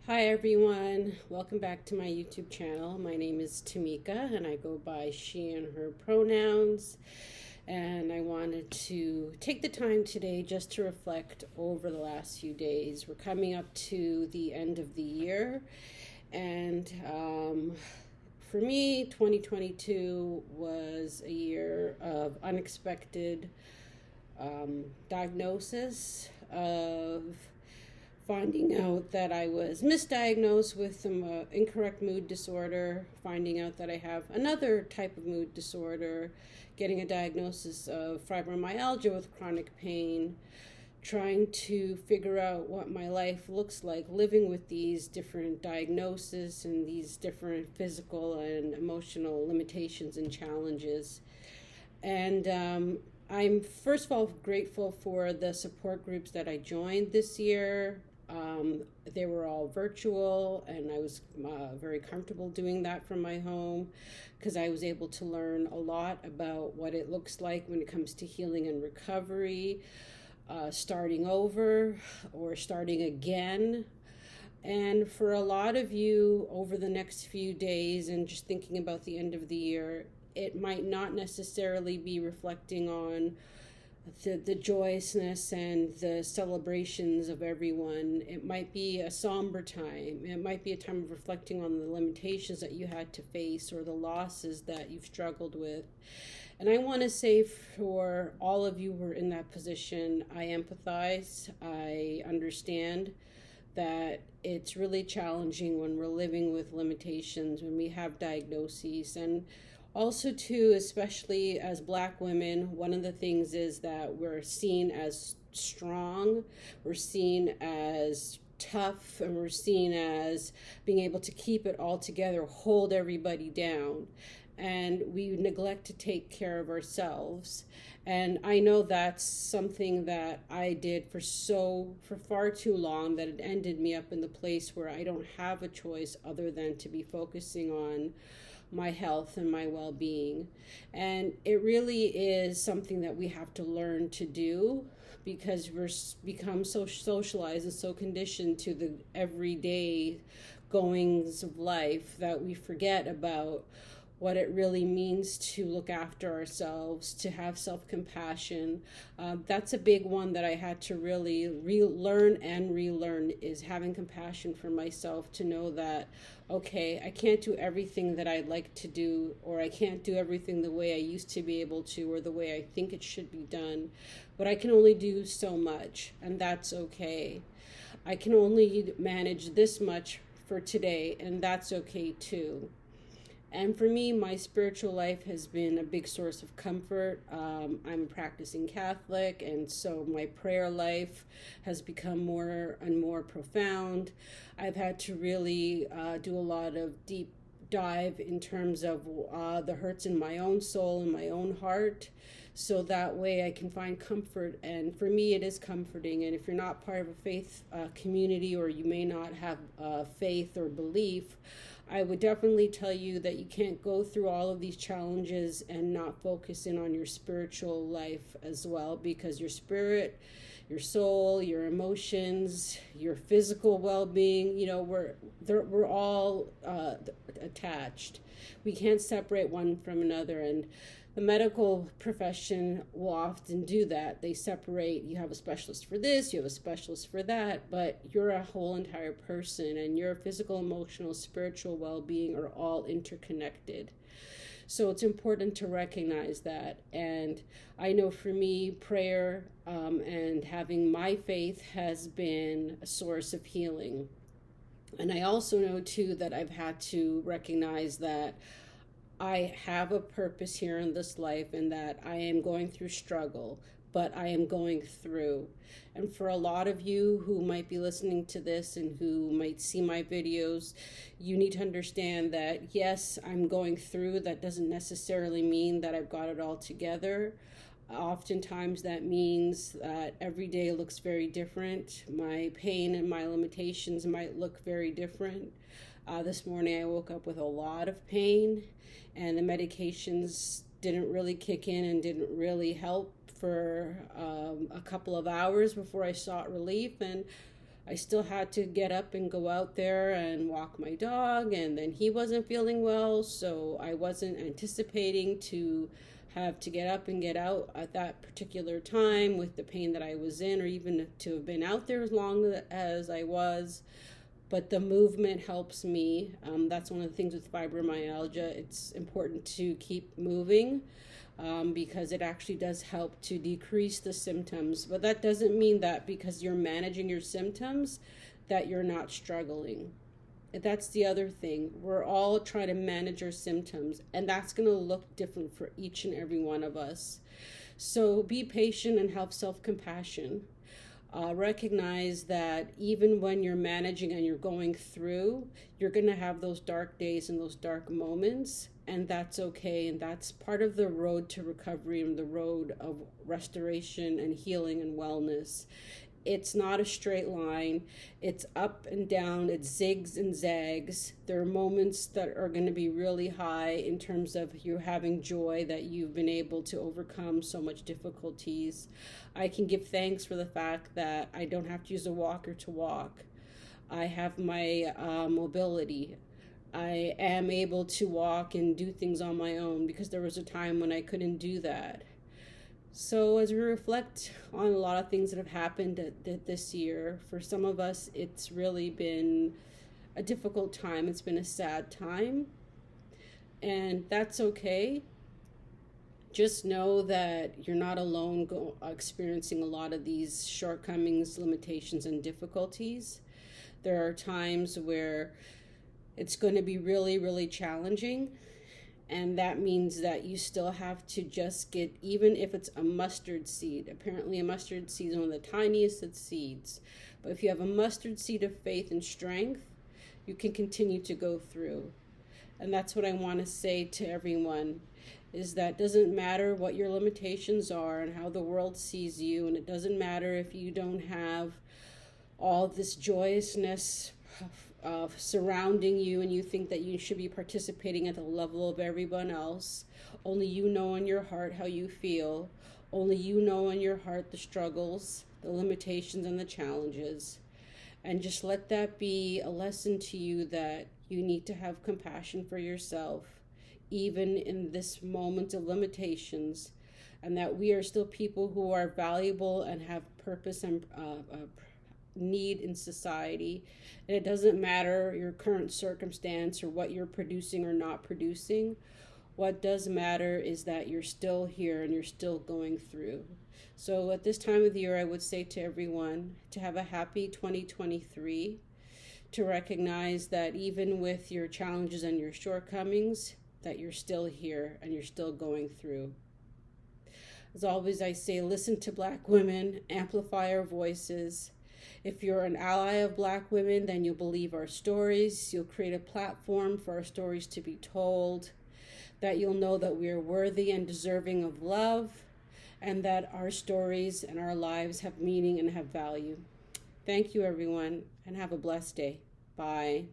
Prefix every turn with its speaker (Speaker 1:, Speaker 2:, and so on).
Speaker 1: Hi everyone, welcome back to my YouTube channel. My name is Tamika and I go by she and her pronouns. And I wanted to take the time today just to reflect over the last few days. We're coming up to the end of the year, and for me, 2022 was a year of unexpected diagnosis, of finding out that I was misdiagnosed with some incorrect mood disorder, finding out that I have another type of mood disorder, getting a diagnosis of fibromyalgia with chronic pain, trying to figure out what my life looks like living with these different diagnoses and these different physical and emotional limitations and challenges. And I'm first of all grateful for the support groups that I joined this year. They were all virtual, and I was very comfortable doing that from my home because I was able to learn a lot about what it looks like when it comes to healing and recovery, starting over or starting again. And for a lot of you, over the next few days and just thinking about the end of the year, it might not necessarily be reflecting on the joyousness and the celebrations of everyone. It might be a somber time. It might be a time of reflecting on the limitations that you had to face or the losses that you've struggled with. And I want to say for all of you who are in that position, I empathize. I understand that it's really challenging when we're living with limitations, when we have diagnoses. And also too, especially as Black women, one of the things is that we're seen as strong, we're seen as tough, and we're seen as being able to keep it all together, hold everybody down, and we neglect to take care of ourselves. And I know that's something that I did for far too long, that it ended me up in the place where I don't have a choice other than to be focusing on my health and my well-being. And it really is something that we have to learn to do, because we're become so socialized and so conditioned to the everyday goings of life that we forget about what it really means to look after ourselves, to have self-compassion. That's a big one that I had to really relearn and relearn, is having compassion for myself, to know that, okay, I can't do everything that I'd like to do, or I can't do everything the way I used to be able to, or the way I think it should be done, but I can only do so much, and that's okay. I can only manage this much for today, and that's okay too. And for me, my spiritual life has been a big source of comfort. I'm a practicing Catholic, and so my prayer life has become more and more profound. I've had to really do a lot of deep dive in terms of the hurts in my own soul and my own heart, so that way I can find comfort. And for me, it is comforting. And if you're not part of a faith community, or you may not have faith or belief, I would definitely tell you that you can't go through all of these challenges and not focus in on your spiritual life as well, because your spirit, your soul, your emotions, your physical well-being, we're all attached. We can't separate one from another. And the medical profession will often do that. They separate, you have a specialist for this, you have a specialist for that, but you're a whole entire person, and your physical, emotional, spiritual well-being are all interconnected. So it's important to recognize that. And I know for me, prayer and having my faith has been a source of healing. And I also know too that I've had to recognize that I have a purpose here in this life, and that I am going through struggle, but I am going through. And for a lot of you who might be listening to this and who might see my videos, you need to understand that, yes, I'm going through. That doesn't necessarily mean that I've got it all together. Oftentimes that means that every day looks very different. My pain and my limitations might look very different. This morning I woke up with a lot of pain, and the medications didn't really kick in and didn't really help for a couple of hours before I sought relief. And I still had to get up and go out there and walk my dog, and then he wasn't feeling well, so I wasn't anticipating to have to get up and get out at that particular time with the pain that I was in, or even to have been out there as long as I was. But the movement helps me. That's one of the things with fibromyalgia. It's important to keep moving because it actually does help to decrease the symptoms. But that doesn't mean that because you're managing your symptoms that you're not struggling. That's the other thing. We're all trying to manage our symptoms, and that's going to look different for each and every one of us. So be patient and have self-compassion. Recognize that even when you're managing and you're going through, you're going to have those dark days and those dark moments, and that's okay. And that's part of the road to recovery and the road of restoration and healing and wellness. It's not a straight line. It's up and down. It zigs and zags. There are moments that are going to be really high in terms of you having joy that you've been able to overcome so much difficulties. I can give thanks for the fact that I don't have to use a walker to walk. I have my mobility. I am able to walk and do things on my own because there was a time when I couldn't do that. So as we reflect on a lot of things that have happened this year, for some of us, it's really been a difficult time. It's been a sad time, and that's okay. Just know that you're not alone experiencing a lot of these shortcomings, limitations, and difficulties. There are times where it's going to be really, really challenging. And that means that you still have to just get, even if it's a mustard seed. Apparently a mustard seed is one of the tiniest of seeds. But if you have a mustard seed of faith and strength, you can continue to go through. And that's what I want to say to everyone, is that it doesn't matter what your limitations are and how the world sees you. And it doesn't matter if you don't have all this joyousness surrounding you and you think that you should be participating at the level of everyone else. Only you know in your heart how you feel. Only you know in your heart the struggles, the limitations, and the challenges. And just let that be a lesson to you that you need to have compassion for yourself, even in this moment of limitations, and that we are still people who are valuable and have purpose and need in society. And it doesn't matter your current circumstance or what you're producing or not producing. What does matter is that you're still here and you're still going through. So at this time of the year, I would say to everyone to have a happy 2023, to recognize that even with your challenges and your shortcomings, that you're still here and you're still going through. As always, I say, listen to Black women, amplify our voices. If you're an ally of Black women, then you'll believe our stories. You'll create a platform for our stories to be told, that you'll know that we are worthy and deserving of love, and that our stories and our lives have meaning and have value. Thank you, everyone, and have a blessed day. Bye.